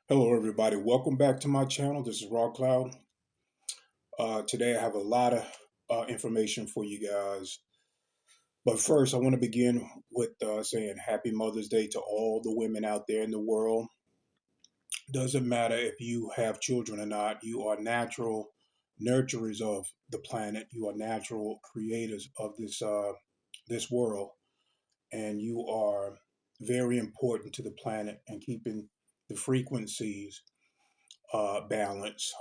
Hello, everybody. Welcome back to my channel. This is Raw Cloud. Today, I have a lot of information for you guys. But first, I want to begin with saying Happy Mother's Day to all the women out there in the world. Doesn't matter if you have children or not, you are natural nurturers of the planet. You are natural creators of this world, and you are very important to the planet and keeping the frequencies balanced.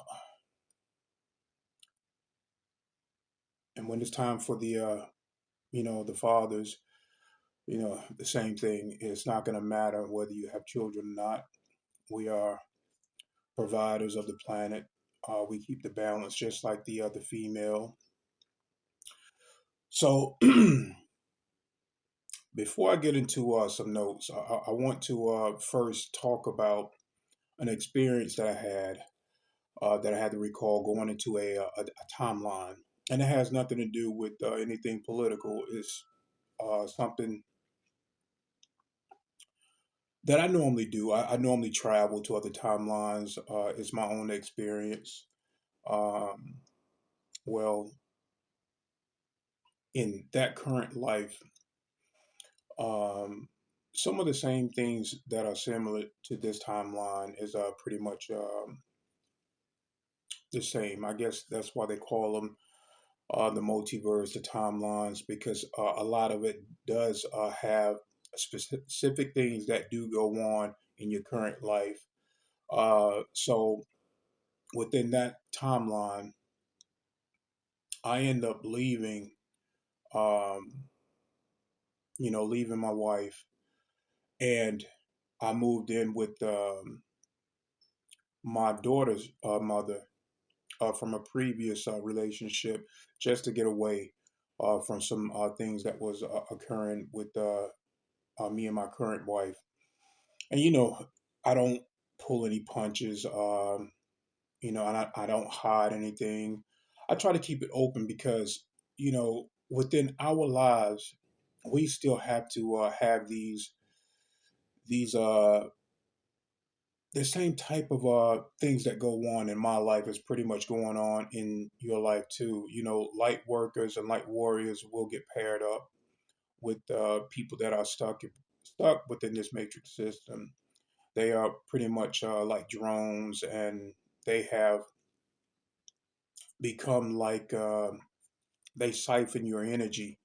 And when it's time for the fathers, the same thing. It's not going to matter whether you have children or not. We are providers of the planet. We keep the balance just like the other female. So before I get into some notes, I want to first talk about an experience that I had to recall going into a timeline. And it has nothing to do with anything political. It's something that I normally do. I normally travel to other timelines. It's my own experience. Um, well, in that current life, um, some of the same things that are similar to this timeline is pretty much the same. I guess that's why they call them the multiverse, the timelines, because a lot of it does have specific things that do go on in your current life. So within that timeline, I end up um, leaving my wife, and I moved in with my daughter's mother from a previous relationship, just to get away from some things that was occurring with me and my current wife. And I don't pull any punches. And I don't hide anything. I try to keep it open because, within our lives, we still have to have these the same type of things that go on in my life is pretty much going on in your life too. Light workers and light warriors will get paired up with people that are stuck within this matrix system. They are pretty much like drones, and they have become like they siphon your energy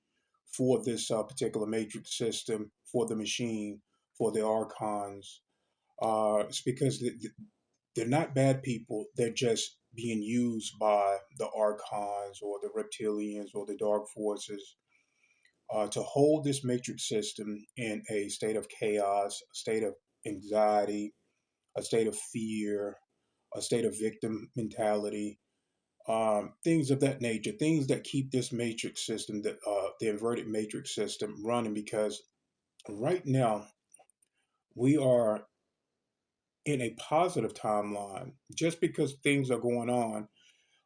for this particular matrix system, for the machine, for the archons. It's because they're not bad people. They're just being used by the archons or the reptilians or the dark forces to hold this matrix system in a state of chaos, a state of anxiety, a state of fear, a state of victim mentality, things of that nature, things that keep this matrix system, the inverted matrix system, running. Because right now we are in a positive timeline. Just because things are going on,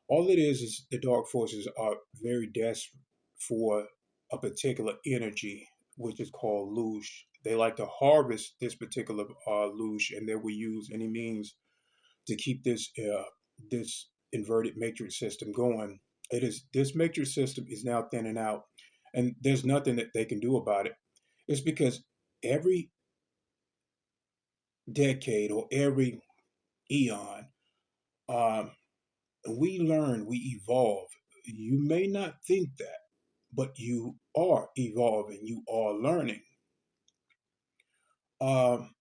all it is the dark forces are very desperate for a particular energy, which is called loosh. They like to harvest this particular loosh, and they will use any means to keep this inverted matrix system going. It is This matrix system is now thinning out, and there's nothing that they can do about it. It's because every decade or every eon, um, we learn, we evolve. You may not think that, but you are evolving. You are learning. Um,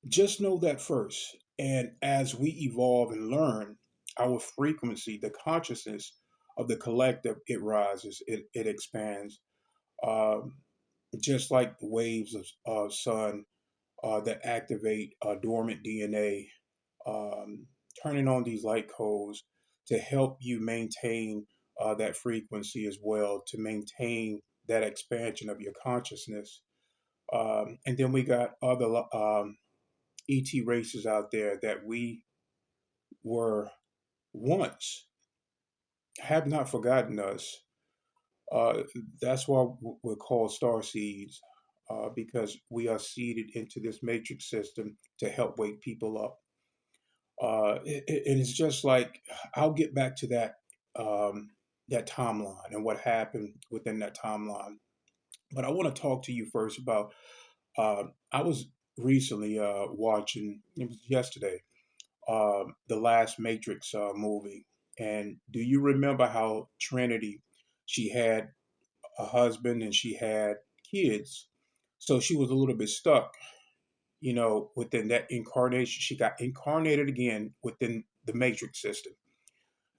just know that first. And as we evolve and learn, our frequency, the consciousness of the collective, it rises, it expands. Um, just like the waves of sun that activate dormant DNA, um, turning on these light codes to help you maintain that frequency as well, to maintain that expansion of your consciousness. And then we got other ET races out there that we were once have not forgotten us. Uh, that's why we're called star seeds. because we are seeded into this matrix system to help wake people up. And it's just like I'll get back to that timeline and what happened within that timeline. But I want to talk to you first about. I was recently watching. It was yesterday. The last Matrix movie, and do you remember how Trinity? She had a husband and she had kids, so she was a little bit stuck, within that incarnation. She got incarnated again within the matrix system.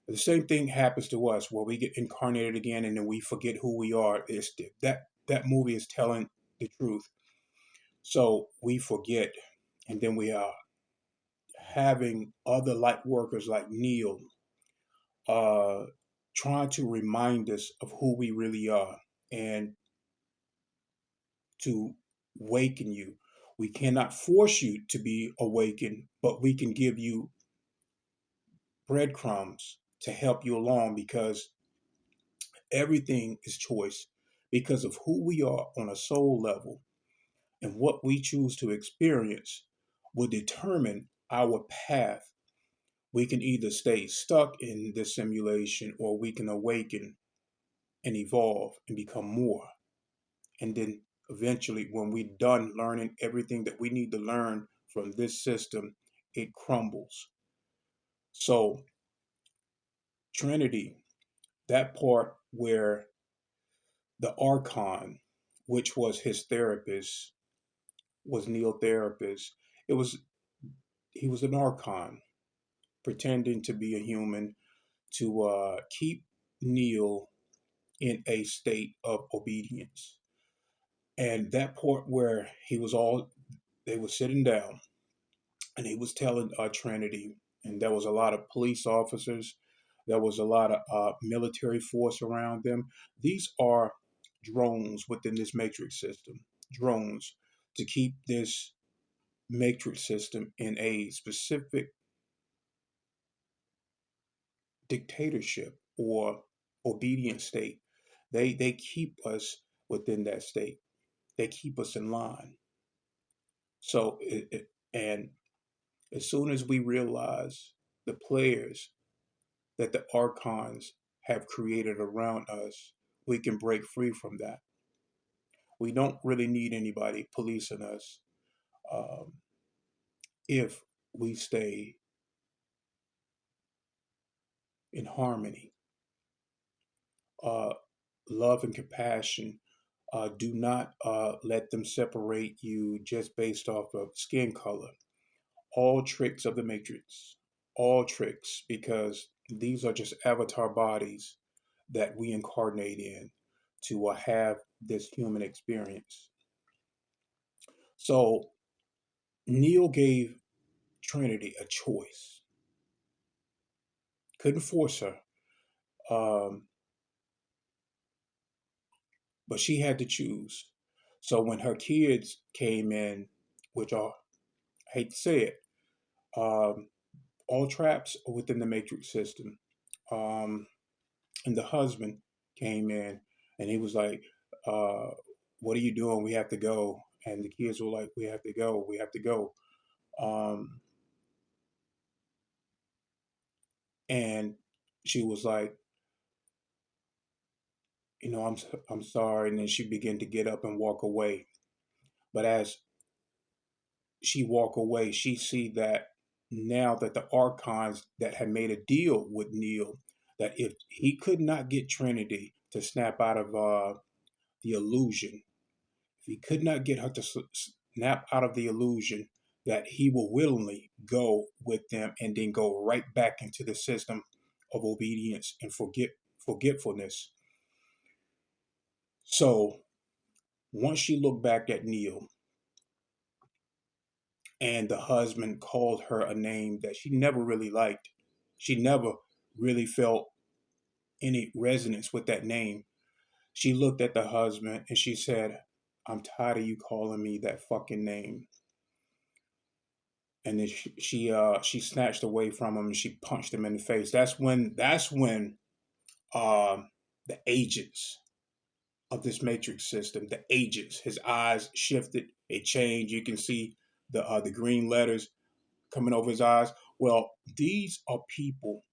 The same thing happens to us where we get incarnated again and then we forget who we are. That movie is telling the truth. So we forget, and then we are having other light workers like Neil uh, trying to remind us of who we really are and to waken you. We cannot force you to be awakened, but we can give you breadcrumbs to help you along because everything is choice because of who we are on a soul level and what we choose to experience will determine our path. We can either stay stuck in this simulation or we can awaken and evolve and become more. And then eventually, when we're done learning everything that we need to learn from this system, it crumbles. So, Trinity, that part where the Archon, which was his therapist, was Neil therapist. It was he was an Archon pretending to be a human to keep Neil in a state of obedience. And that part where they were sitting down and he was telling Trinity, and there was a lot of police officers, there was a lot of military force around them. These are drones within this matrix system, drones to keep this matrix system in a specific dictatorship or obedient state. They keep us within that state. They keep us in line. So and as soon as we realize the players that the archons have created around us, we can break free from that. We don't really need anybody policing us um, if we stay in harmony. Uh, Love and compassion. Do not let them separate you just based off of skin color. All tricks of the Matrix, all tricks, because these are just avatar bodies that we incarnate in to have this human experience. So Neil gave Trinity a choice, couldn't force her, um, but she had to choose. So when her kids came in, which I hate to say it, um, all traps are within the matrix system. Um, and the husband came in and he was like, uh, what are you doing? We have to go. And the kids were like, we have to go. We have to go. Um, and she was like, I'm sorry. And then she began to get up and walk away. But as she walked away, she see that now that the archons that had made a deal with Neil, that if he could not get Trinity to snap out of the illusion, if he could not get her to snap out of the illusion, that he will willingly go with them and then go right back into the system of obedience and forgetfulness. So once she looked back at Neil and the husband called her a name that she never really liked, she never really felt any resonance with that name. She looked at the husband and she said, I'm tired of you calling me that fucking name. And then she snatched away from him and she punched him in the face. That's when um, the agents of this matrix system, the agents. His eyes shifted, it changed. You can see the green letters coming over his eyes. Well, these are people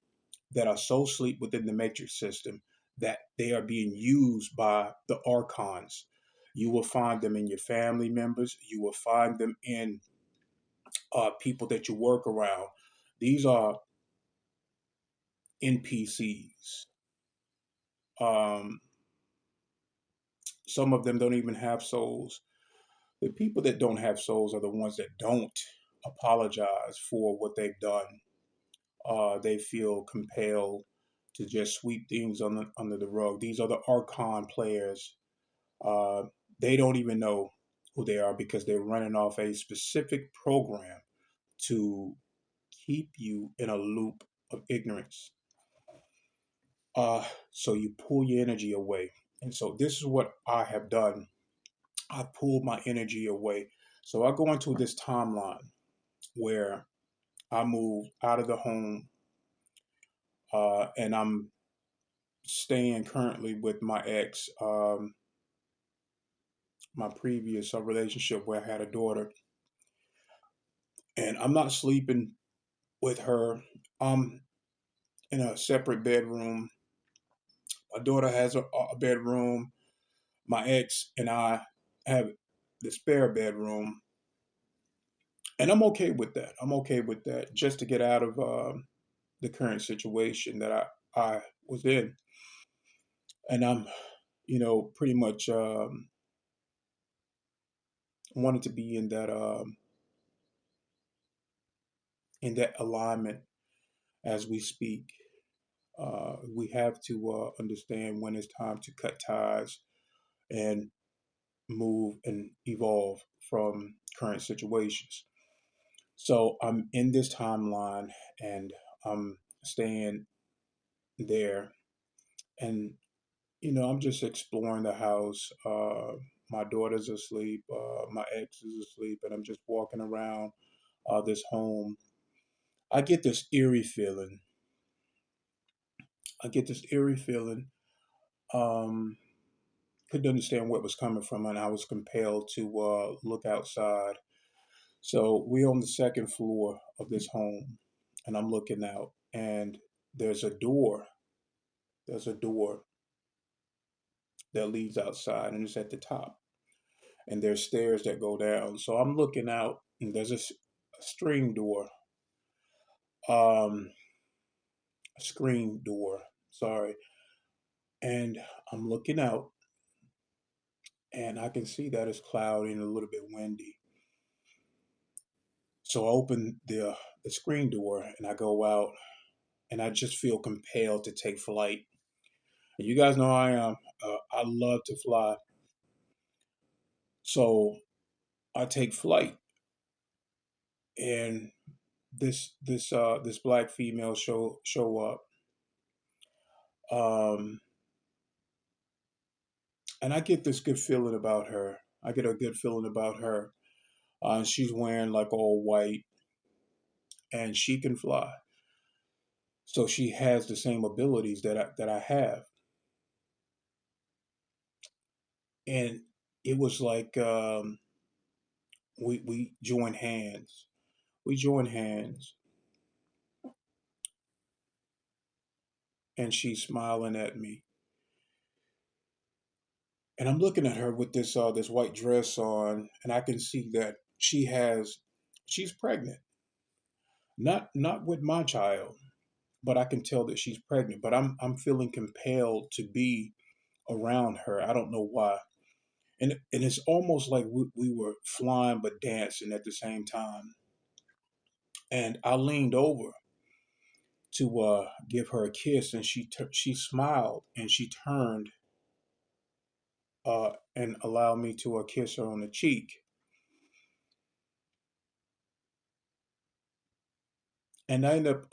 that are so asleep within the matrix system that they are being used by the archons. You will find them in your family members. You will find them in people that you work around. These are NPCs. Um, some of them don't even have souls. The people that don't have souls are the ones that don't apologize for what they've done. They feel compelled to just sweep things under the rug. These are the Archon players. Uh, they don't even know who they are because they're running off a specific program to keep you in a loop of ignorance. So you pull your energy away. And so this is what I have done. I pulled my energy away. So I go into this timeline where I moved out of the home, and I'm staying currently with my ex, my previous relationship where I had a daughter, and I'm not sleeping with her. I'm in a separate bedroom. My daughter has a bedroom. My ex and I have the spare bedroom, and I'm okay with that. I'm okay with that just to get out of the current situation that I was in, and I'm, pretty much wanted to be in that alignment as we speak. We have to understand when it's time to cut ties and move and evolve from current situations. So I'm in this timeline and I'm staying there, and I'm just exploring the house. My daughter's asleep, my ex is asleep, and I'm just walking around this home. I get this eerie feeling. I get this eerie feeling. Um, couldn't understand where it was coming from, and I was compelled to look outside. So we're on the second floor of this home, and I'm looking out, and there's a door. There's a door that leads outside, and it's at the top, and there's stairs that go down. So I'm looking out, and there's a screen door, um, a screen door. Sorry, and I'm looking out, and I can see that it's cloudy and a little bit windy. So I open the screen door and I go out, and I just feel compelled to take flight. And you guys know I am. I love to fly, so I take flight, and this black female show up, um, and I get this good feeling about her. I get a good feeling about her. She's wearing like all white, and she can fly, so she has the same abilities that I have, and it was like we join hands. We join hands, and she's smiling at me, and I'm looking at her with this white dress on, and I can see that she's pregnant. Not with my child, but I can tell that she's pregnant. But I'm feeling compelled to be around her. I don't know why, and it's almost like we were flying but dancing at the same time. And I leaned over to give her a kiss, and she smiled and she turned and allowed me to kiss her on the cheek. And I end up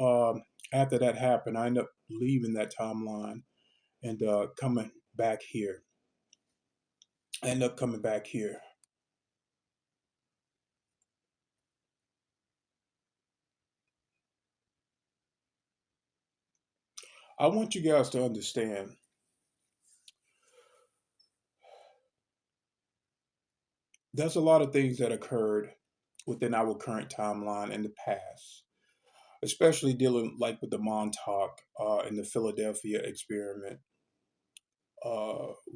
after that happened, I end up leaving that timeline and coming back here. I end up coming back here. I want you guys to understand there's a lot of things that occurred within our current timeline in the past, especially dealing like with the Montauk and the Philadelphia experiment,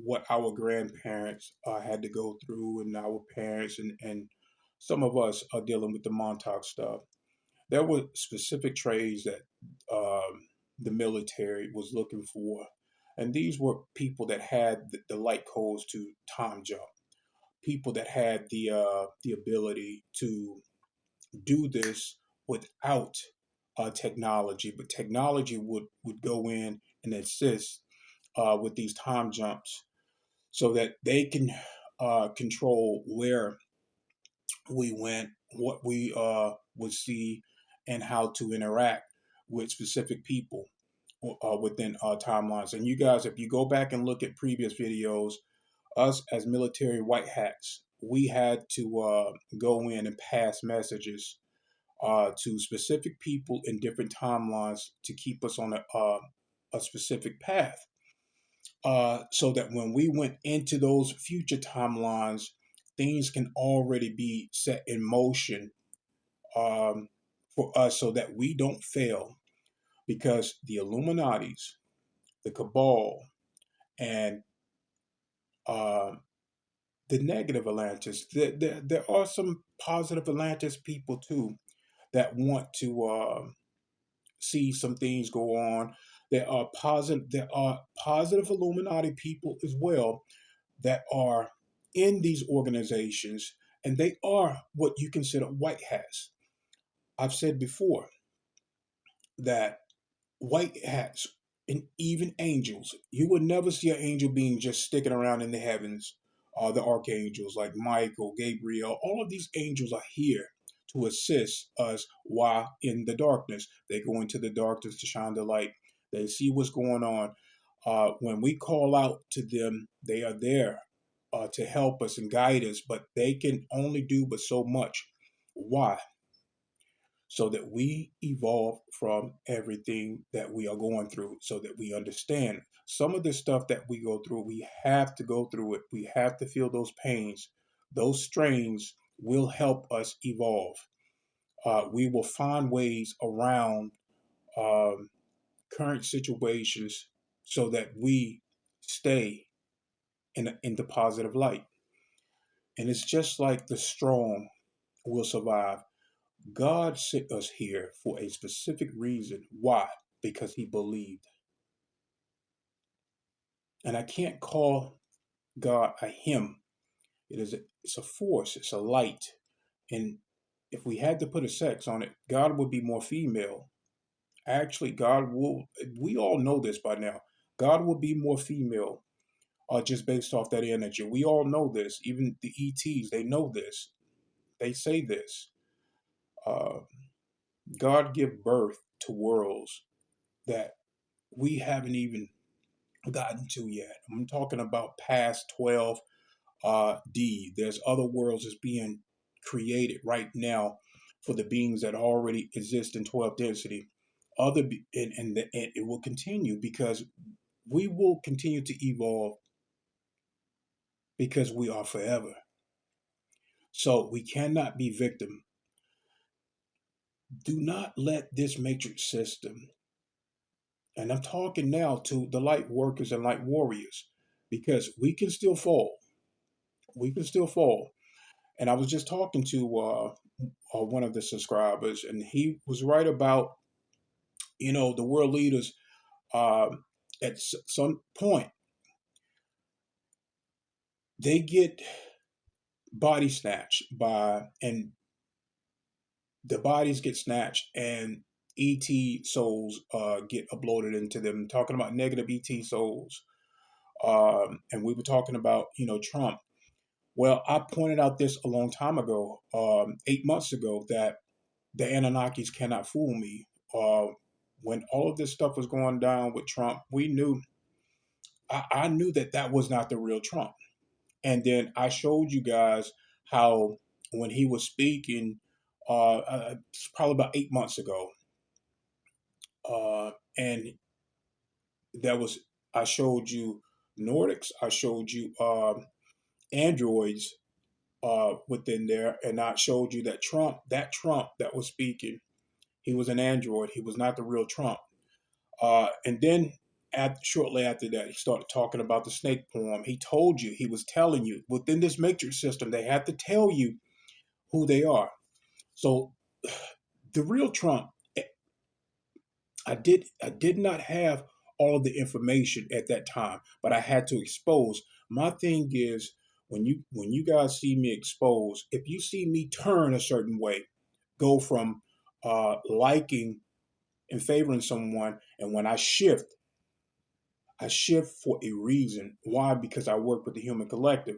what our grandparents had to go through, and our parents, and some of us are dealing with the Montauk stuff. There were specific trades that the military was looking for, and these were people that had the light codes to time jump, people that had the ability to do this without technology, but technology would go in and assist with these time jumps so that they can control where we went, what we would see, and how to interact with specific people within timelines. And you guys, if you go back and look at previous videos, us as military white hats, we had to go in and pass messages to specific people in different timelines to keep us on a specific path. So that when we went into those future timelines, things can already be set in motion um, for us so that we don't fail. Because the Illuminati's, the Cabal, and uh, the negative Atlantis, there are some positive Atlantis people too that want to see some things go on. There are positive Illuminati people as well that are in these organizations, and they are what you consider white hats. I've said before that white hats and even angels, you would never see an angel being just sticking around in the heavens. The archangels like Michael, Gabriel, all of these angels are here to assist us while in the darkness. They go into the darkness to shine the light. They see what's going on. When we call out to them, they are there to help us and guide us, but they can only do but so much. Why? So that we evolve from everything that we are going through, so that we understand some of the stuff that we go through. We have to go through it. We have to feel those pains. Those strains will help us evolve. We will find ways around um, current situations so that we stay in the positive light. And it's just like the strong will survive. God sent us here for a specific reason. Why? Because he believed. And I can't call God a him. It's a force, it's a light. And if we had to put a sex on it, God would be more female. Actually, God will, we all know this by now. God will be more female just based off that energy. We all know this. Even the ETs, they know this. They say this. Uh, God give birth to worlds that we haven't even gotten to yet. I'm talking about past 12 D. There's other worlds that's being created right now for the beings that already exist in 12 density. And it will continue because we will continue to evolve because we are forever. So we cannot be victim. Do not let this matrix system, and I'm talking now to the light workers and light warriors, because we can still fall. We can still fall. And I was just talking to one of the subscribers, and he was right about the world leaders. At some point, they get body snatched and the bodies get snatched, and ET souls get uploaded into them. Talking about negative ET souls, and we were talking about Trump. Well, I pointed out this a long time ago, 8 months ago, that the Anunnakis cannot fool me. When all of this stuff was going down with Trump, I knew that that was not the real Trump. And then I showed you guys how when he was speaking, probably about 8 months ago, and that was I showed you Nordics, I showed you androids, within there, and I showed you that Trump that was speaking, he was an android. He was not the real Trump. And then shortly after that, he started talking about the snake poem. He told you, he was telling you within this matrix system, they have to tell you who they are. So the real Trump, I did not have all of the information at that time, but I had to expose. My thing is, when you guys see me expose, if you see me turn a certain way, go from liking and favoring someone, and when I shift for a reason. Why? Because I work with the human collective.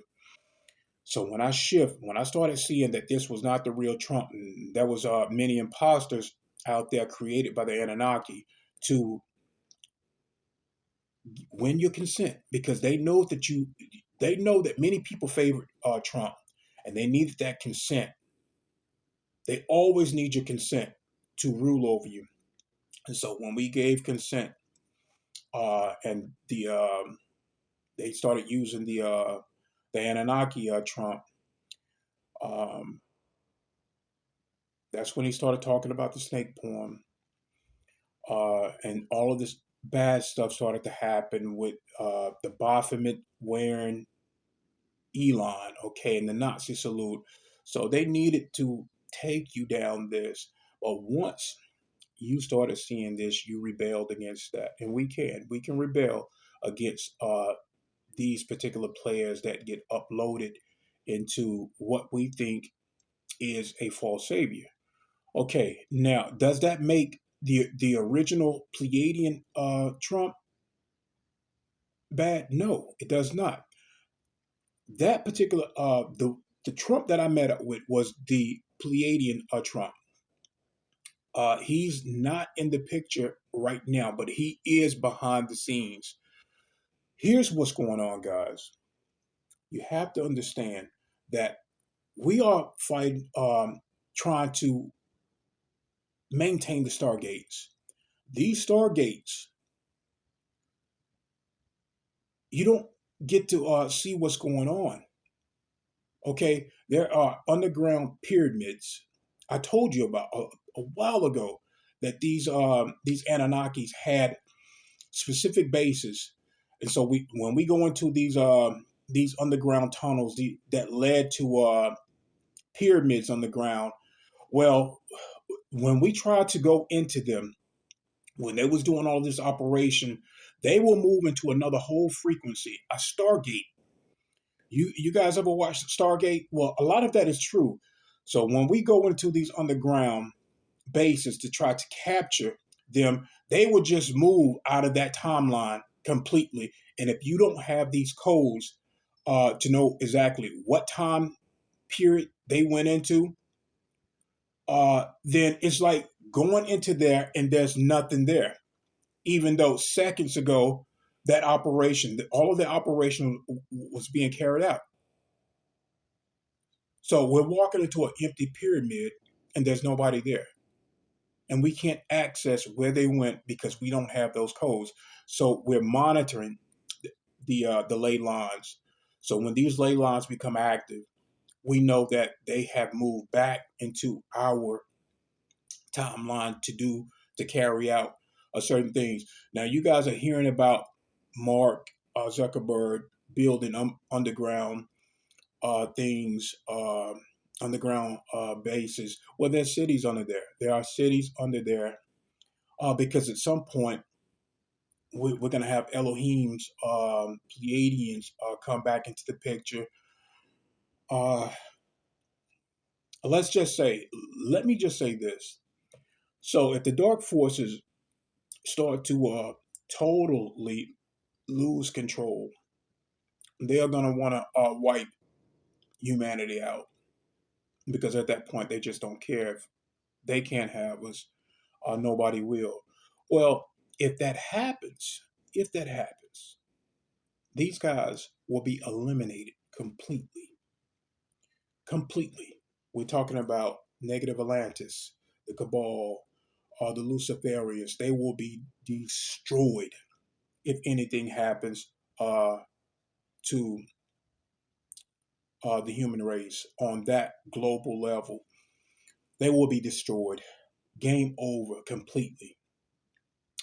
So when I shift, when I started seeing that this was not the real Trump, and there was many imposters out there created by the Anunnaki to win your consent, because they know that many people favored Trump, and they needed that consent. They always need your consent to rule over you. And so when we gave consent, and they started using the Anunnaki Trump. Um, that's when he started talking about the snake poem, and all of this bad stuff started to happen with the Baphomet wearing Elon, okay, and the Nazi salute. So they needed to take you down this. But once you started seeing this, you rebelled against that, and we can rebel against these particular players that get uploaded into what we think is a false savior. Okay, now does that make the original Pleiadian Trump bad? No, it does not. That particular the Trump that I met up with was the Pleiadian Trump. He's not in the picture right now, but he is behind the scenes. Here's what's going on, guys. You have to understand that we are fighting, trying to maintain the stargates. These stargates, you don't get to see what's going on. Okay, there are underground pyramids. I told you about a while ago that these Anunnakis had specific bases, and so we when we go into these underground tunnels that led to pyramids underground. Well, when we tried to go into them, when they was doing all this operation, they will move into another whole frequency, a stargate. You guys ever watched Stargate? Well, a lot of that is true. So when we go into these underground bases to try to capture them, they will just move out of that timeline completely. And if you don't have these codes to know exactly what time period they went into, then it's like going into there and there's nothing there. Even though seconds ago that operation, all of the operation was being carried out. So we're walking into an empty pyramid and there's nobody there. And we can't access where they went because we don't have those codes. So we're monitoring the ley lines. So when these ley lines become active, we know that they have moved back into our timeline to carry out certain things. Now you guys are hearing about Mark Zuckerberg building underground things, underground bases. Well, there's cities under there. There are cities under there because at some point we're going to have Elohim's Pleiadians come back into the picture. Uh, let's just say, let me just say this. So if the dark forces start to totally lose control, they are going to want to wipe humanity out because at that point they just don't care. If they can't have us, nobody will. Well, if that happens, if that happens, these guys will be eliminated completely. Completely. We're talking about negative Atlantis, the Cabal, the Luciferians. They will be destroyed if anything happens to the human race on that global level, they will be destroyed. Game over completely.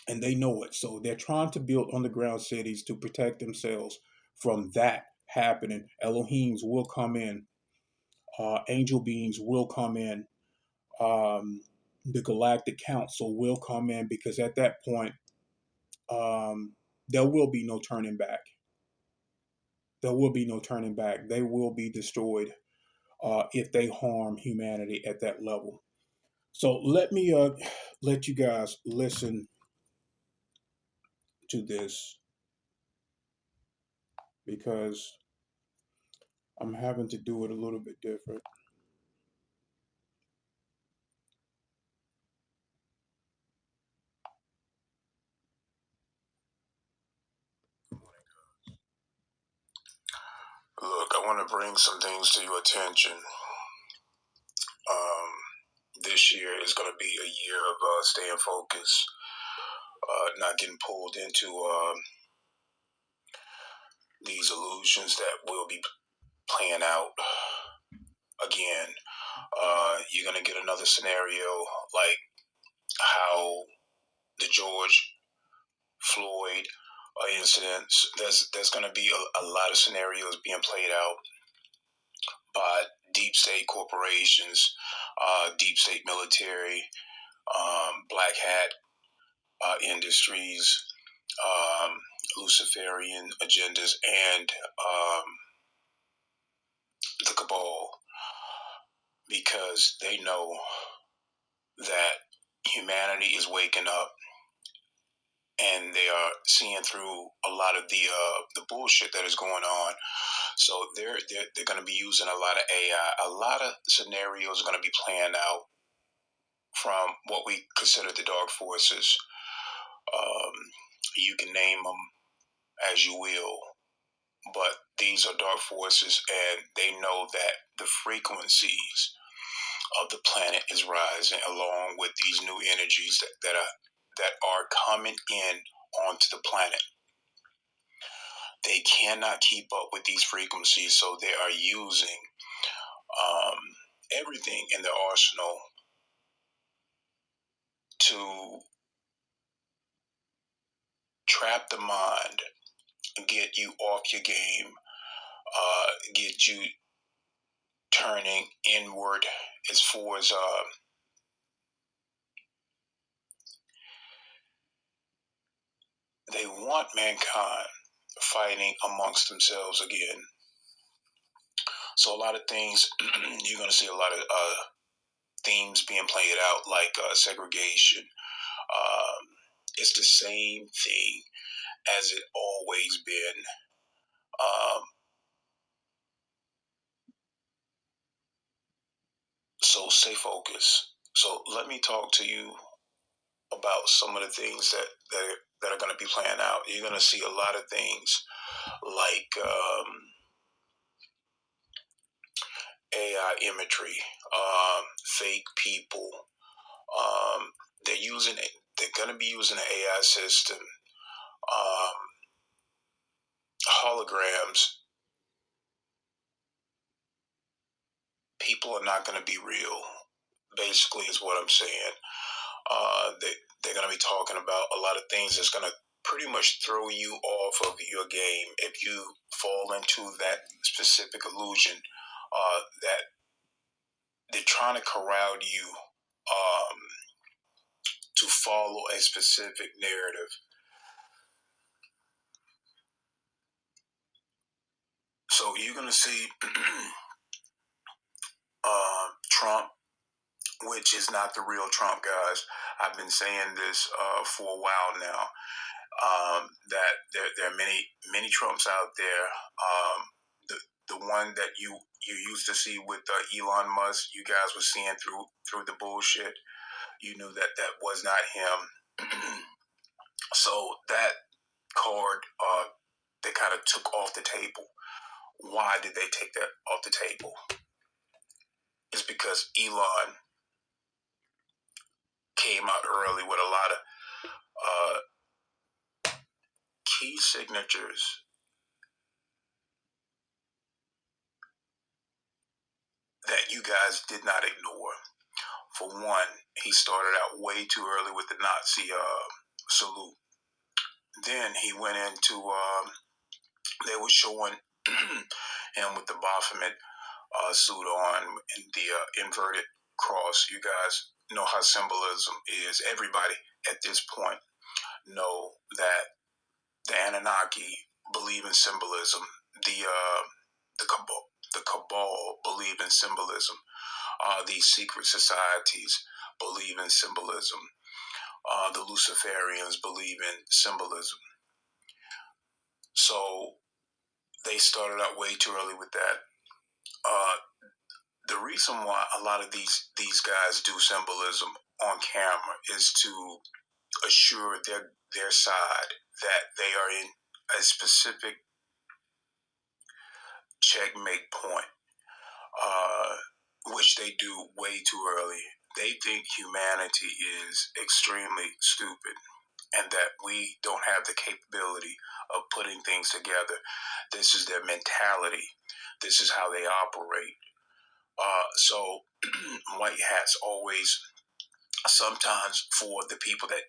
And they know it. So they're trying to build underground cities to protect themselves from that happening. Elohims will come in, angel beings will come in, the galactic council will come in because at that point, there will be no turning back. There will be no turning back. They will be destroyed if they harm humanity at that level. So let me let you guys listen to this because I'm having to do it a little bit different. Look, I want to bring some things to your attention. This year is going to be a year of staying focused, not getting pulled into these illusions that will be playing out again. You're going to get another scenario like how the George Floyd incidents. There's going to be a lot of scenarios being played out by deep state corporations, deep state military, black hat industries, um, Luciferian agendas, and the cabal, because they know that humanity is waking up and they are seeing through a lot of the bullshit that is going on. So they're going to be using a lot of AI. A lot of scenarios are going to be playing out from what we consider the dark forces. Um, you can name them as you will, but these are dark forces, and they know that the frequencies of the planet is rising along with these new energies that are coming in onto the planet. They cannot keep up with these frequencies, so they are using um, everything in their arsenal to trap the mind, get you off your game, get you turning inward as far as they want mankind fighting amongst themselves again. So a lot of things you're going to see a lot of themes being played out, like segregation. It's the same thing as it always been. Um, so stay focused. So let me talk to you about some of the things that are going to be playing out. You're going to see a lot of things like AI imagery, fake people. Um, they're using it. They're going to be using an AI system, holograms. People are not going to be real. Basically, is what I'm saying. They're going to be talking about a lot of things that's going to pretty much throw you off of your game if you fall into that specific illusion that they're trying to corral you to follow a specific narrative. So you're going to see Trump, which is not the real Trump, guys. I've been saying this for a while now. That there are many Trumps out there. The the one that you used to see with Elon Musk, you guys were seeing through the bullshit. You knew that that was not him. So that card, they kind of took off the table. Why did they take that off the table? It's because Elon came out early with a lot of uh, key signatures that you guys did not ignore. For one, he started out way too early with the Nazi salute. Then he went into, they were showing him with the Baphomet suit on and the inverted cross. You guys know how symbolism is. Everybody at this point know that the Anunnaki believe in symbolism. The cabal believe in symbolism. These secret societies believe in symbolism. The Luciferians believe in symbolism. So they started out way too early with that. The reason why a lot of these guys do symbolism on camera is to assure their side that they are in a specific checkmate point, which they do way too early. They think humanity is extremely stupid and that we don't have the capability of putting things together. This is their mentality. This is how they operate. So white hats always, sometimes for the people that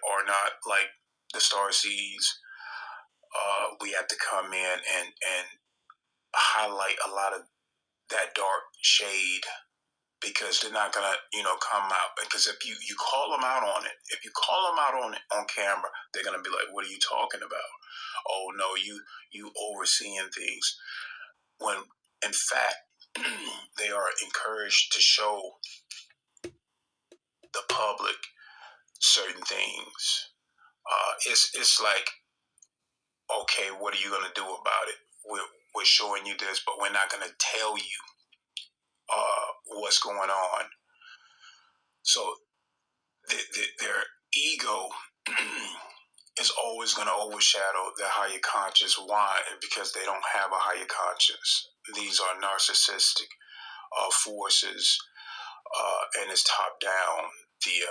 are not like the star seeds, we have to come in and highlight a lot of that dark shade, because they're not gonna, come out. Because if you call them out on it, if you call them out on it on camera, they're gonna be like, "What are you talking about? Oh no, you overseeing things." When in fact, they are encouraged to show the public certain things. It's like, okay, what are you gonna do about it? We're showing you this, but we're not gonna tell you what's going on. So their ego is always going to overshadow the higher conscious. Why? Because they don't have a higher conscious. These are narcissistic forces, and it's top down. The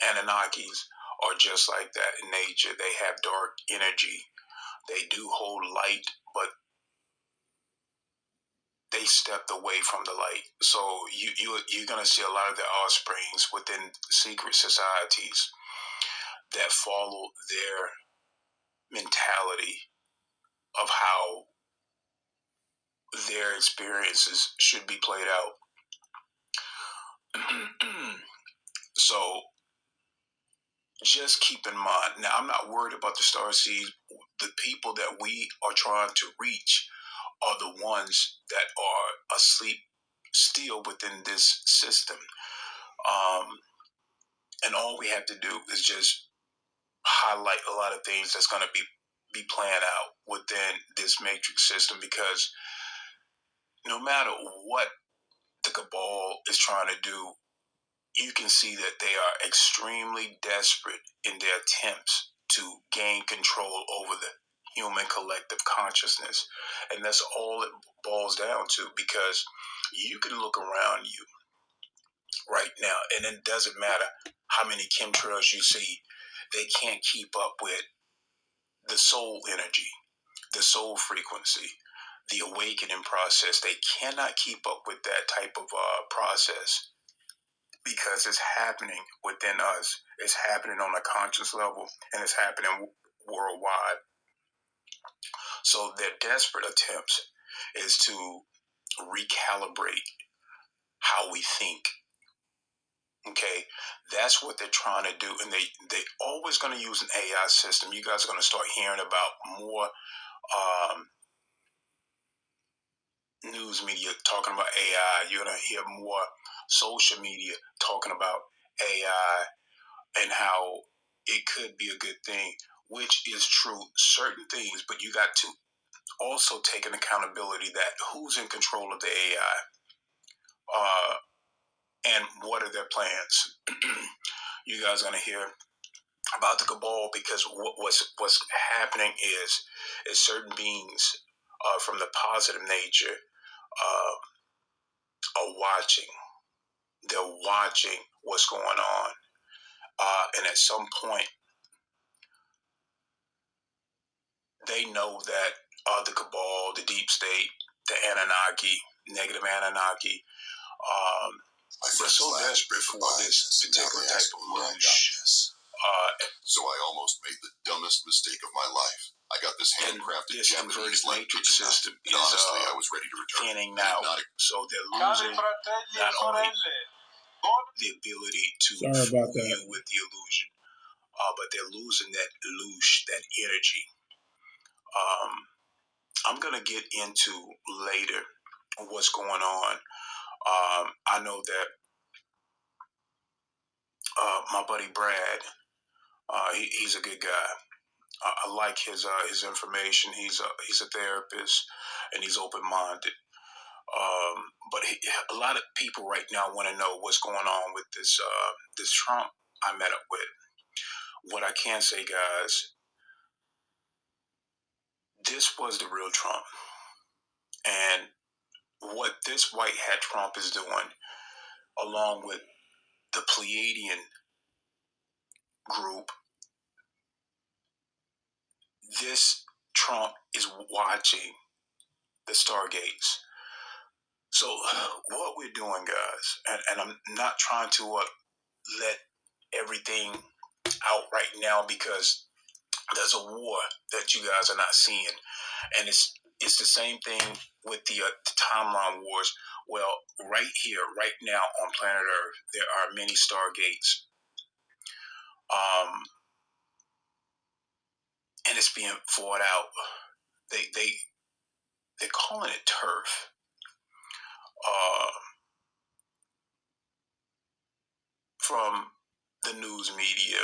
Anunnakis are just like that in nature. They have dark energy. They do hold light, but they stepped away from the light. So you're going to see a lot of their offsprings within secret societies that follow their mentality of how their experiences should be played out. So just keep in mind. Now, I'm not worried about the star seeds. The people that we are trying to reach are the ones that are asleep still within this system. And all we have to do is just highlight a lot of things that's going to be planned out within this matrix system, because no matter what the cabal is trying to do, you can see that they are extremely desperate in their attempts to gain control over the human collective consciousness. And that's all it boils down to, because you can look around you right now, and it doesn't matter how many chemtrails you see, they can't keep up with the soul energy, the soul frequency, the awakening process. They cannot keep up with that type of process, because it's happening within us. It's happening on a conscious level, and it's happening worldwide. So their desperate attempts is to recalibrate how we think. Okay, that's what they're trying to do, and they always going to use an AI system. You guys are going to start hearing about more news media talking about AI. You're going to hear more social media talking about AI and how it could be a good thing, which is true, certain things, but you got to also take an accountability that who's in control of the AI, and what are their plans. You guys are going to hear about the cabal, because what's happening is certain beings from the positive nature are watching. They're watching what's going on, and at some point, they know that the cabal, the deep state, the Anunnaki, negative Anunnaki. We're so desperate for this particular type of luge. So I almost made the dumbest mistake of my life. I got this handcrafted Japanese matrix system, and honestly, I was ready to return. Thinning now, so they're losing not only the ability to fool you with the illusion, but they're losing that illusion, that energy. I'm gonna get into later what's going on. I know that my buddy Brad, he's a good guy. I like his information. He's a therapist, and he's open minded. But a lot of people right now want to know what's going on with this Trump I met up with. What I can say, guys, this was the real Trump, and what this white hat Trump is doing, along with the Pleiadian group, this Trump is watching the Stargates. So what we're doing, guys, and I'm not trying to let everything out right now because there's a war that you guys are not seeing, and it's the same thing with the timeline wars. Well, right here, right now on planet Earth, there are many Stargates, and it's being fought out. They're calling it turf. From the news media,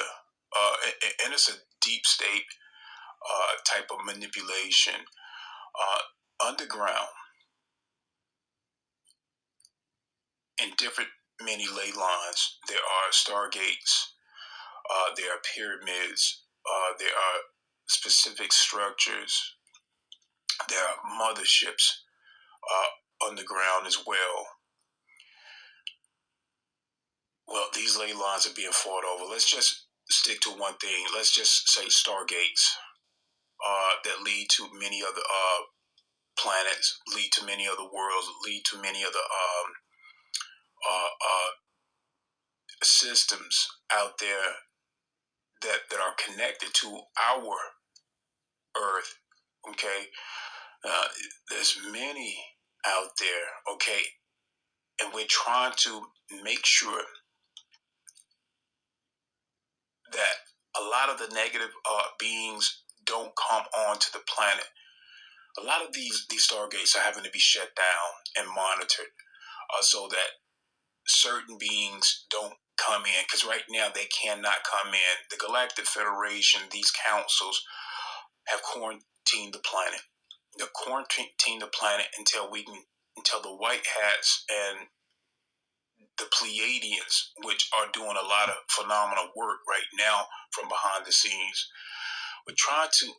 and it's a deep state type of manipulation. Underground, in different many ley lines, there are stargates, there are pyramids, there are specific structures, there are motherships underground as well. Well, these ley lines are being fought over. Let's just stick to one thing. Let's just say stargates that lead to many other planets, lead to many other worlds, lead to many other systems out there that are connected to our Earth. Okay, there's many out there. Okay, and we're trying to make sure that a lot of the negative beings don't come onto the planet. A lot of these stargates are having to be shut down and monitored, so that certain beings don't come in, because right now they cannot come in. The Galactic Federation, these councils have quarantined the planet. They're quarantined the planet until the white hats and the Pleiadians, which are doing a lot of phenomenal work right now from behind the scenes. We're trying to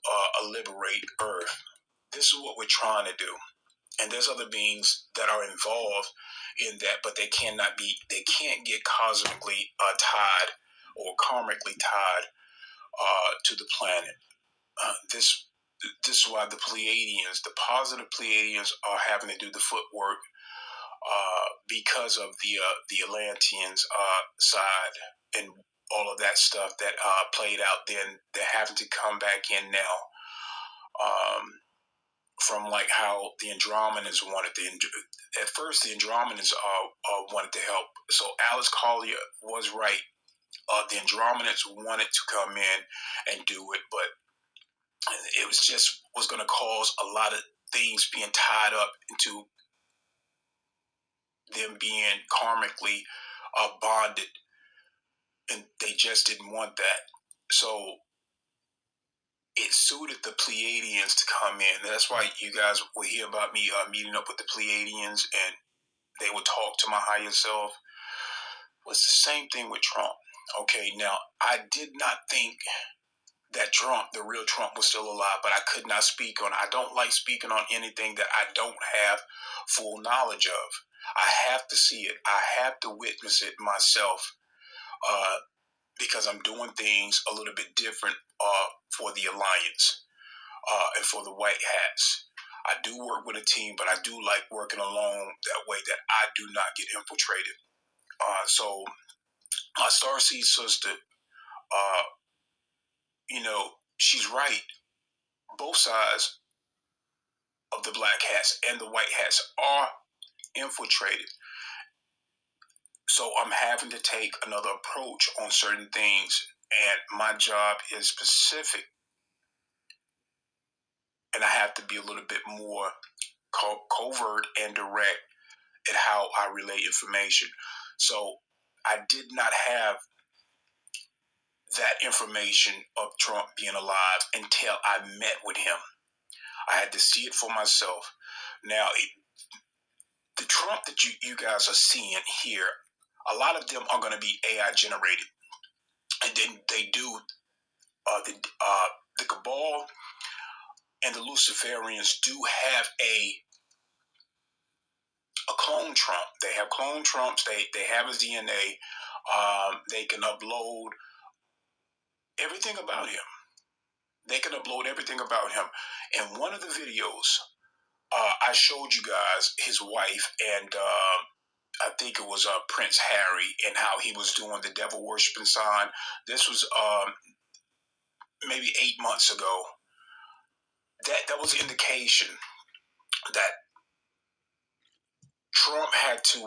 liberate Earth. This is what we're trying to do. And there's other beings that are involved in that, but they can't get cosmically tied or karmically tied to the planet. This is why the Pleiadians, the positive Pleiadians, are having to do the footwork because of the Atlanteans side and all of that stuff that played out then. They're having to come back in now. From like how the Andromedans wanted at first the Andromedans wanted to help. So Alice Collier was right. The Andromedans wanted to come in and do it, but it was going to cause a lot of things being tied up into them being karmically bonded, and they just didn't want that. So it suited the Pleiadians to come in. That's why you guys will hear about me meeting up with the Pleiadians, and they would talk to my higher self. Well, it's the same thing with Trump. Okay, now I did not think that Trump, the real Trump, was still alive, but I could not speak on. I don't like speaking on anything that I don't have full knowledge of. I have to see it. I have to witness it myself, because I'm doing things a little bit different for the alliance and for the white hats. I do work with a team, but I do like working alone that way that I do not get infiltrated. So my starseed sister, she's right. Both sides of the black hats and the white hats are infiltrated. So I'm having to take another approach on certain things, and my job is specific, and I have to be a little bit more covert and direct at how I relay information. So I did not have that information of Trump being alive until I met with him. I had to see it for myself. Now, the Trump that you guys are seeing here, a lot of them are going to be AI generated, and then they do the cabal and the Luciferians do have a clone Trump. They have clone Trumps. They have his DNA. They can upload everything about him. They can upload everything about him. And one of the videos, I showed you guys his wife, and I think it was Prince Harry, and how he was doing the devil worshiping sign. This was maybe 8 months ago. That was an indication that Trump had to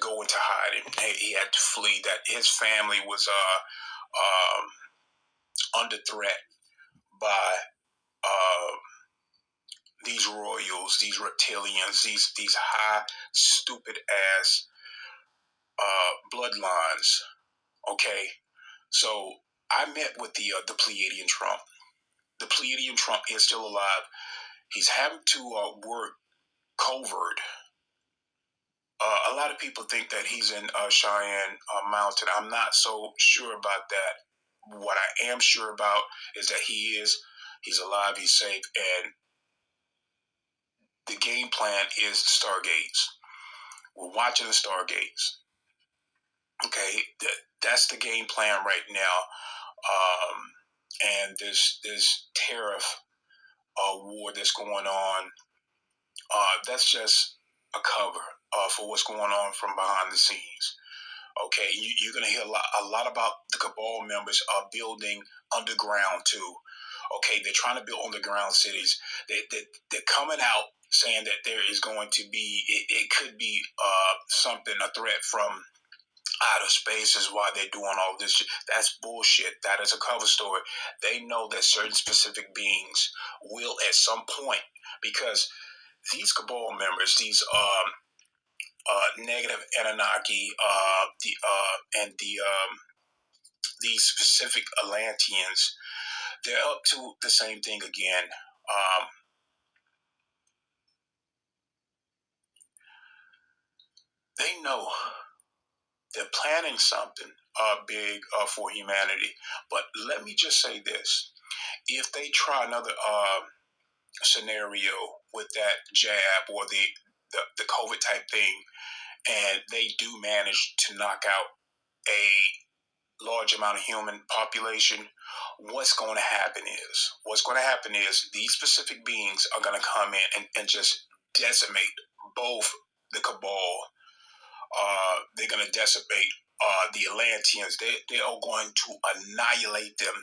go into hiding. He had to flee. That his family was under threat by these royals, these reptilians, these high, stupid ass bloodlines. Okay, so I met with the Pleiadian Trump. The Pleiadian Trump is still alive. He's having to work covert. A lot of people think that he's in Cheyenne Mountain. I'm not so sure about that. What I am sure about is that he's alive, he's safe, and the game plan is Stargates. We're watching the Stargates. Okay, that's the game plan right now. And this tariff war that's going on, that's just a cover for what's going on from behind the scenes. Okay, you're going to hear a lot about the cabal members are building underground too. Okay, they're trying to build underground cities. They're coming out saying that there is going to be, it could be something, a threat from outer space is why they're doing all this. That's bullshit. That is a cover story. They know that certain specific beings will at some point, because these cabal members, these negative Anunnaki, and these specific Atlanteans, they're up to the same thing again. They know they're planning something big for humanity. But let me just say this: if they try another scenario with that jab or the COVID type thing, and they do manage to knock out a large amount of human population, what's going to happen is these specific beings are going to come in and just decimate both the cabal. They're going to decimate the Atlanteans. They are going to annihilate them,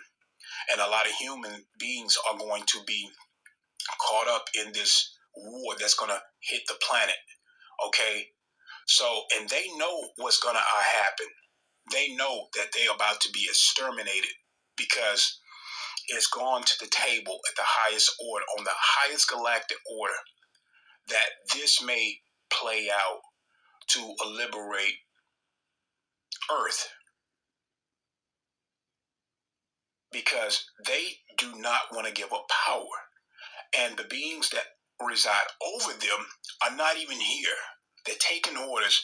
and a lot of human beings are going to be caught up in this war that's going to hit the planet. Okay, so, and they know what's going to happen. They know that they're about to be exterminated, because it's gone to the table at the highest order, on the highest galactic order, that this may play out to liberate Earth, because they do not want to give up power. And the beings that reside over them are not even here. They're taking orders.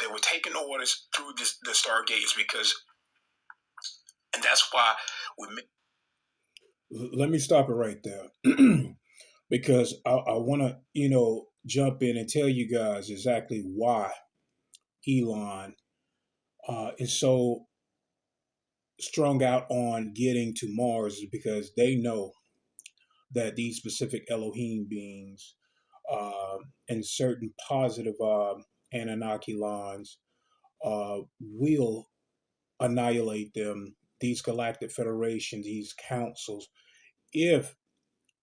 They were taking orders through the Stargates, because, and that's why we. Let me stop it right there, because I want to, jump in and tell you guys exactly why Elon is so strung out on getting to Mars, is because they know that these specific Elohim beings uh, and certain positive Anunnaki lines will annihilate them, these galactic federations, these councils, if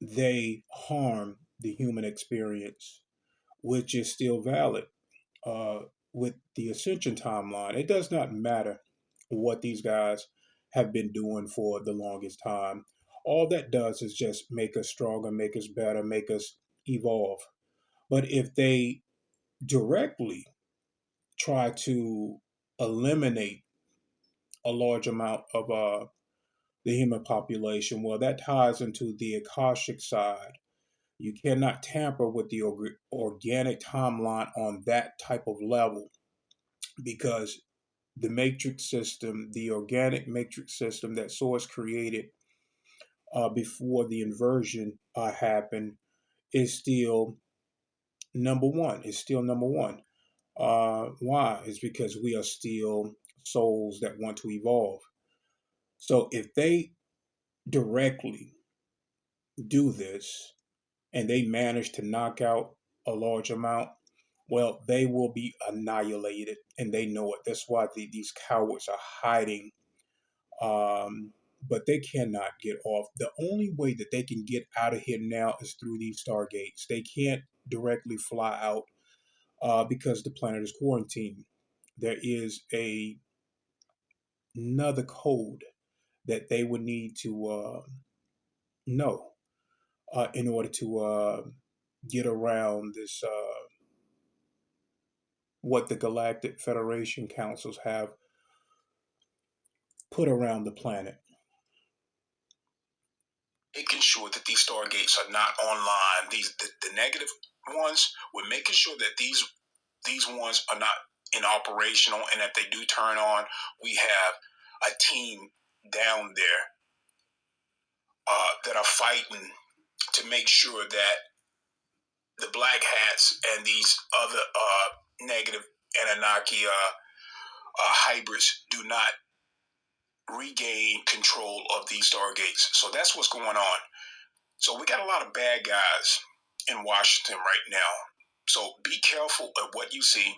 they harm the human experience, which is still valid uh, with the ascension timeline. It does not matter what these guys have been doing for the longest time. All that does is just make us stronger, make us better, make us evolve. But if they directly try to eliminate a large amount of the human population, well, that ties into the Akashic side. You cannot tamper with the organic timeline on that type of level because the matrix system, the organic matrix system that Source created before the inversion happened, is still number one. It's still number one. Why? It's because we are still souls that want to evolve. So if they directly do this and they manage to knock out a large amount, well, they will be annihilated and they know it. That's why these cowards are hiding. Um, but they cannot get off. The only way that they can get out of here now is through these stargates. They can't directly fly out because the planet is quarantined. There is another code that they would need to know in order to get around this, what the Galactic Federation councils have put around the planet. Making sure that these stargates are not online. The negative ones, we're making sure that these ones are not in operational, and if they do turn on, we have a team down there that are fighting to make sure that the black hats and these other negative Anunnaki hybrids do not regain control of these stargates. So that's what's going on. So we got a lot of bad guys in Washington right now. So be careful of what you see.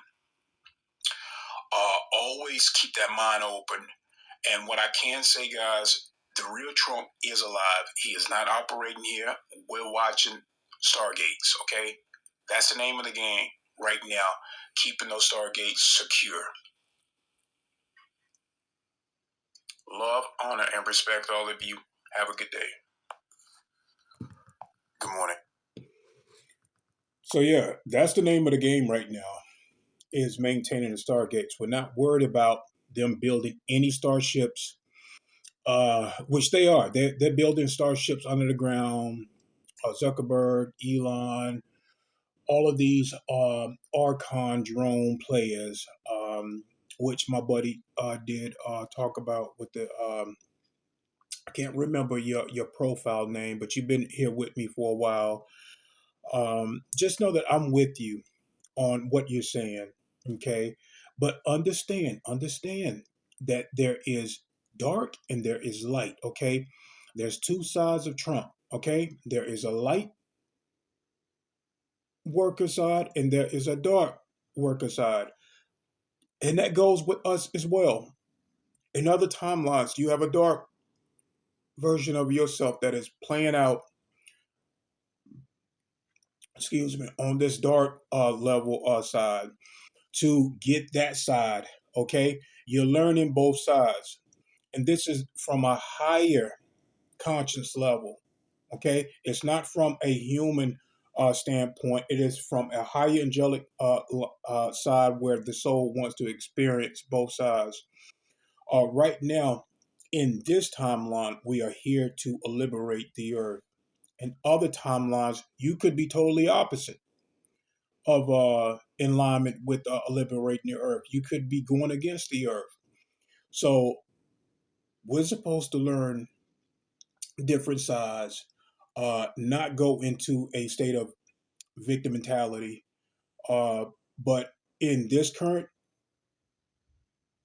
Always keep that mind open. And what I can say, guys, the real Trump is alive. He is not operating here. We're watching Stargates, okay? That's the name of the game right now, keeping those Stargates secure. Love, honor, and respect all of you. Have a good day. Good morning. So yeah, that's the name of the game right now, is maintaining the Stargates. We're not worried about them building any starships, which they are. They're building starships under the ground. Zuckerberg, Elon, all of these Archon drone players, which my buddy did talk about with the. I can't remember your profile name, but you've been here with me for a while. Just know that I'm with you on what you're saying, okay? But understand that there is dark and there is light, okay? There's two sides of Trump, okay? There is a light worker side and there is a dark worker side. And that goes with us as well. In other timelines, you have a dark version of yourself that is playing out, excuse me, on this dark level side to get that side, okay? You're learning both sides. And this is from a higher conscious level, okay? It's not from a human standpoint. It is from a higher angelic side where the soul wants to experience both sides. Right now, in this timeline, we are here to liberate the earth. In other timelines, you could be totally opposite of in alignment with liberating the earth. You could be going against the earth. So we're supposed to learn different sides, not go into a state of victim mentality. But in this current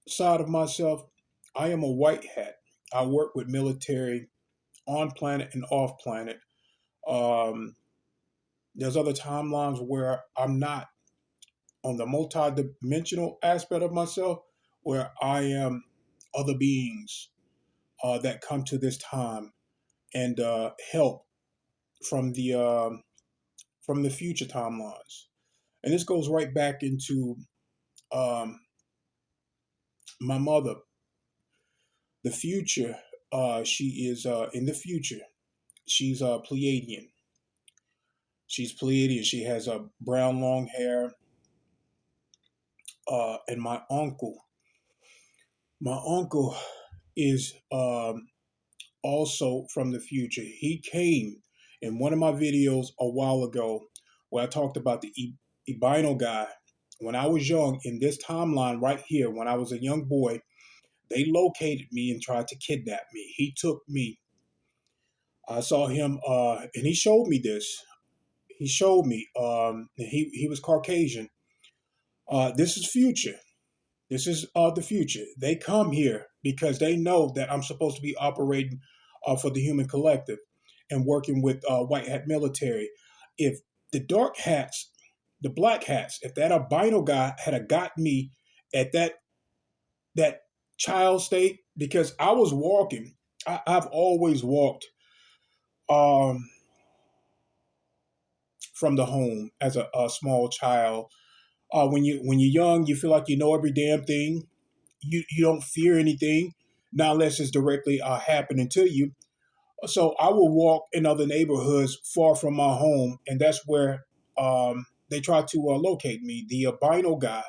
side of myself, I am a white hat. I work with military on planet and off planet. Um, there's other timelines where I'm not on the multi-dimensional aspect of myself, where I am other beings that come to this time and help from the future timelines. And this goes right back into um, my mother. The future. She is in the future. She's Pleiadian. She's Pleiadian. She has brown long hair. And my uncle is also from the future. He came in one of my videos a while ago where I talked about the albino guy. When I was young, in this timeline right here, when I was a young boy, they located me and tried to kidnap me. He took me. I saw him, and he showed me this. He showed me. He was Caucasian. This is future. This is the future. They come here because they know that I'm supposed to be operating for the human collective and working with white hat military. If the dark hats, the black hats, if that albino guy had a got me at that child state, because I was walking, I've always walked um, from the home as a small child. When you're young, you feel like you know every damn thing. You don't fear anything, not unless it's directly happening to you. So I will walk in other neighborhoods far from my home, and that's where they try to locate me. The albino guy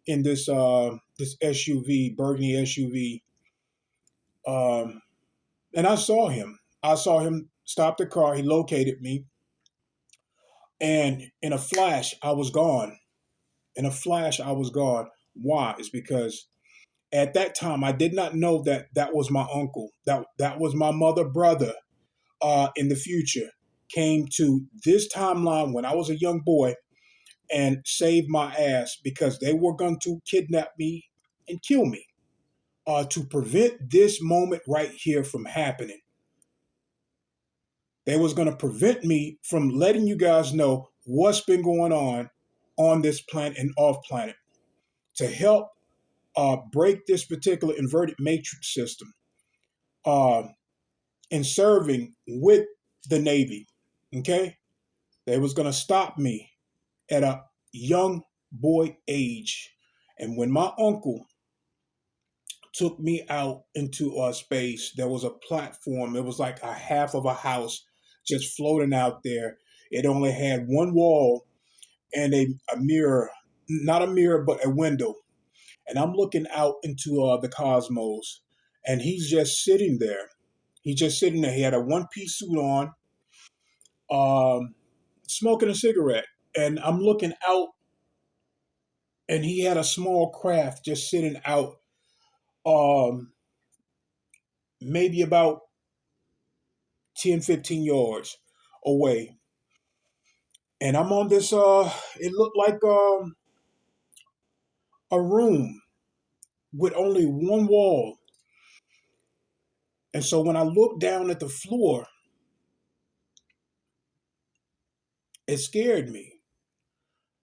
in this SUV, burgundy SUV, um, and I saw him. I saw him stop the car. He located me, and in a flash, I was gone. In a flash, I was gone. Why? It's because at that time, I did not know that that was my uncle. That was my mother brother. In the future, came to this timeline when I was a young boy and saved my ass because they were going to kidnap me and kill me. To prevent this moment right here from happening, they was going to prevent me from letting you guys know what's been going on this planet and off planet to help break this particular inverted matrix system. Uh, in serving with the Navy. Okay? They was gonna stop me at a young boy age. And when my uncle took me out into space, there was a platform. It was like a half of a house just floating out there. It only had one wall and a mirror, not a mirror, but a window. And I'm looking out into the cosmos, and he's just sitting there. He's just sitting there. He had a one-piece suit on, um, smoking a cigarette, and I'm looking out, and he had a small craft just sitting out, um, maybe about 10, 15 yards away. And I'm on this. It looked like a room with only one wall. And so when I looked down at the floor, it scared me.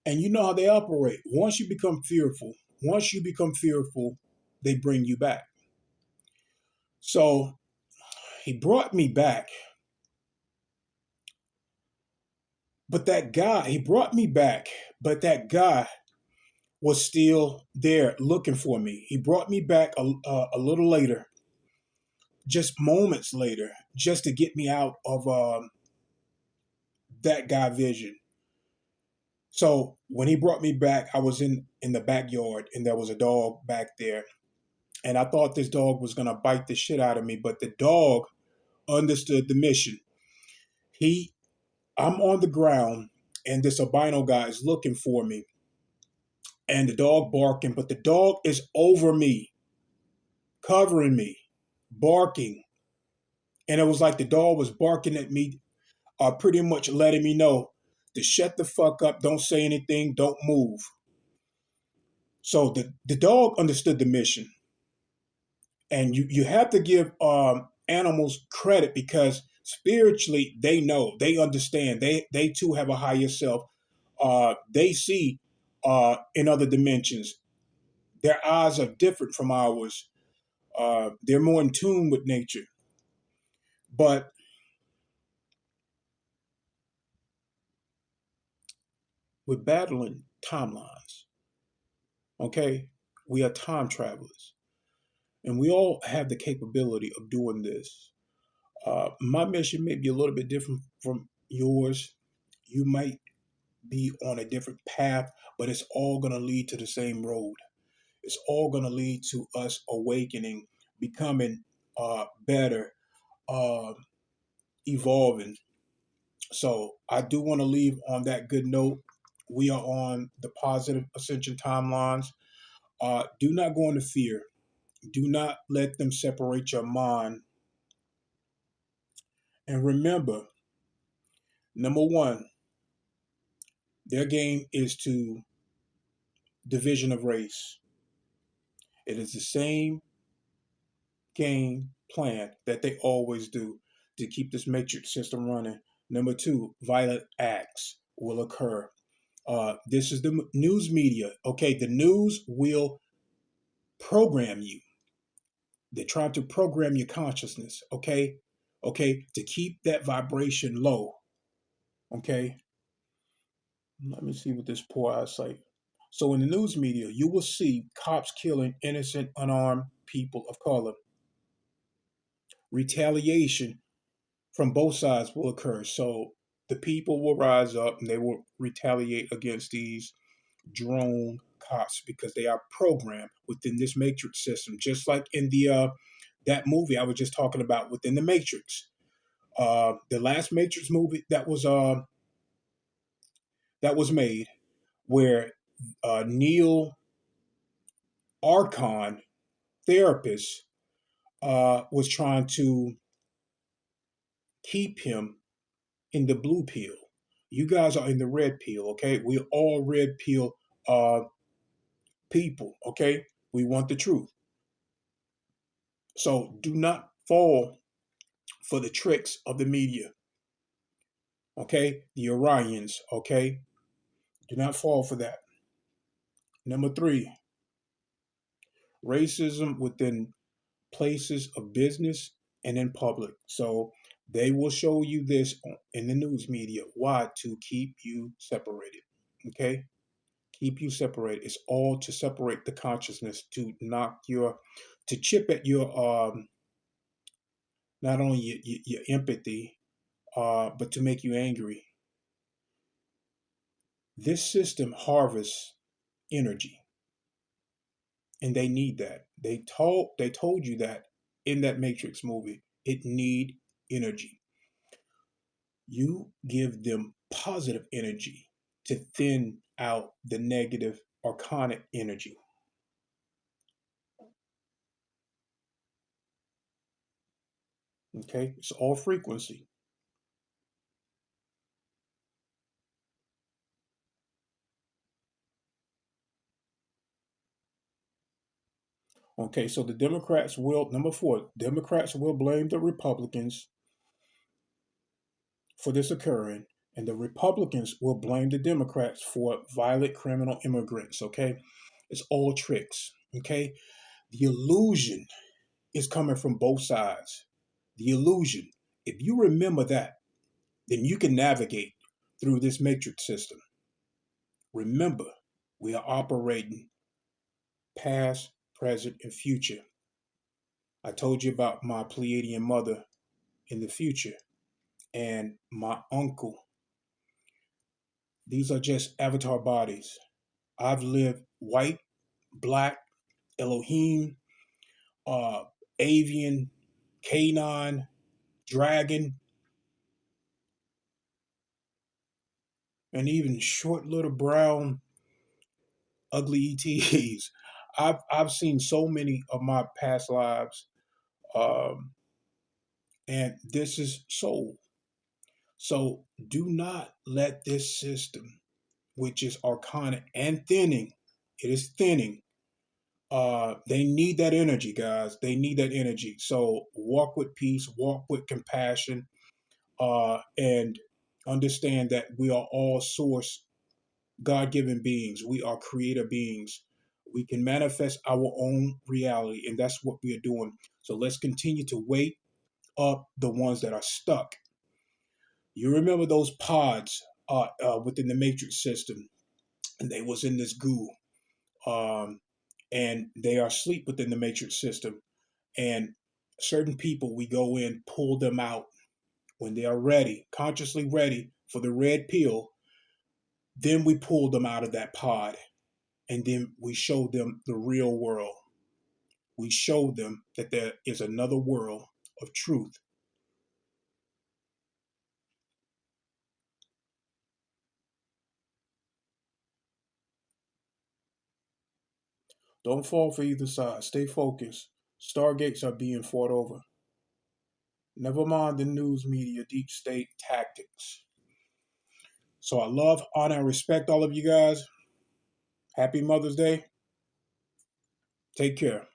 And you know how they operate. Once you become fearful, they bring you back. So he brought me back. He brought me back, but that guy was still there looking for me. He brought me back a little later, just moments later, just to get me out of that guy vision. So when he brought me back, I was in the backyard, and there was a dog back there. And I thought this dog was going to bite the shit out of me, but the dog understood the mission. He, I'm on the ground, and this albino guy is looking for me, and the dog barking, but the dog is over me, covering me, barking. And it was like the dog was barking at me, pretty much letting me know to shut the fuck up, don't say anything, don't move. So the dog understood the mission. And you have to give animals credit because Spiritually, they know, they understand, they too have a higher self. They see in other dimensions. Their eyes are different from ours. They're more in tune with nature. But we're battling timelines. Okay, we are time travelers, and we all have the capability of doing this. My mission may be a little bit different from yours. You might be on a different path, but it's all going to lead to the same road. It's all going to lead to us awakening, becoming better, uh, evolving. So I do want to leave on that good note. We are on the positive ascension timelines. Do not go into fear. Do not let them separate your mind. And remember, number one, their game is to division of race. It is the same game plan that they always do to keep this matrix system running. Number two, violent acts will occur. This is the news media. Okay, the news will program you. They're trying to program your consciousness. Okay, to keep that vibration low. Okay, let me see what this poor eyesight. So in the news media, you will see cops killing innocent, unarmed people of color. Retaliation from both sides will occur. So the people will rise up and they will retaliate against these drone cops because they are programmed within this matrix system, just like in the that movie I was just talking about within the Matrix. The last Matrix movie that was made, where Neil Archon, therapist, was trying to keep him in the blue pill. You guys are in the red pill, okay? We're all red pill uh, people, okay? We want the truth. So do not fall for the tricks of the media, okay? The Orions, okay? Do not fall for that. Number three, racism within places of business and in public. So they will show you this in the news media. Why? To keep you separated, okay? Keep you separated. It's all to separate the consciousness, to to chip at your not only your empathy, but to make you angry. This system harvests energy, and they need that. They told you that in that Matrix movie. It need energy. You give them positive energy to thin out the negative arcanic energy. Okay, it's all frequency. Okay, so the Democrats will, number four, Democrats will blame the Republicans for this occurring, and the Republicans will blame the Democrats for violent criminal immigrants. Okay, it's all tricks. Okay, the illusion is coming from both sides. The illusion. If you remember that, then you can navigate through this matrix system. Remember, we are operating past, present, and future. I told you about my Pleiadian mother in the future and my uncle. These are just avatar bodies. I've lived white, black, Elohim, uh, avian, canine, dragon, and even short little brown, ugly ETs. I've seen so many of my past lives, um, and this is soul. So do not let this system, which is arcanic and thinning, it is thinning. They need that energy, guys. They need that energy. So walk with peace, walk with compassion. and understand that we are all source, God-given beings. We are creator beings. We can manifest our own reality, and that's what we are doing. So let's continue to wake up the ones that are stuck. You remember those pods within the matrix system, and they was in this goo, um, and they are asleep within the matrix system. And certain people, we go in, pull them out when they are ready, consciously ready for the red pill. Then we pull them out of that pod, and then we show them the real world. We show them that there is another world of truth. Don't fall for either side. Stay focused. Stargates are being fought over. Never mind the news media, deep state tactics. So I love, honor, and respect all of you guys. Happy Mother's Day. Take care.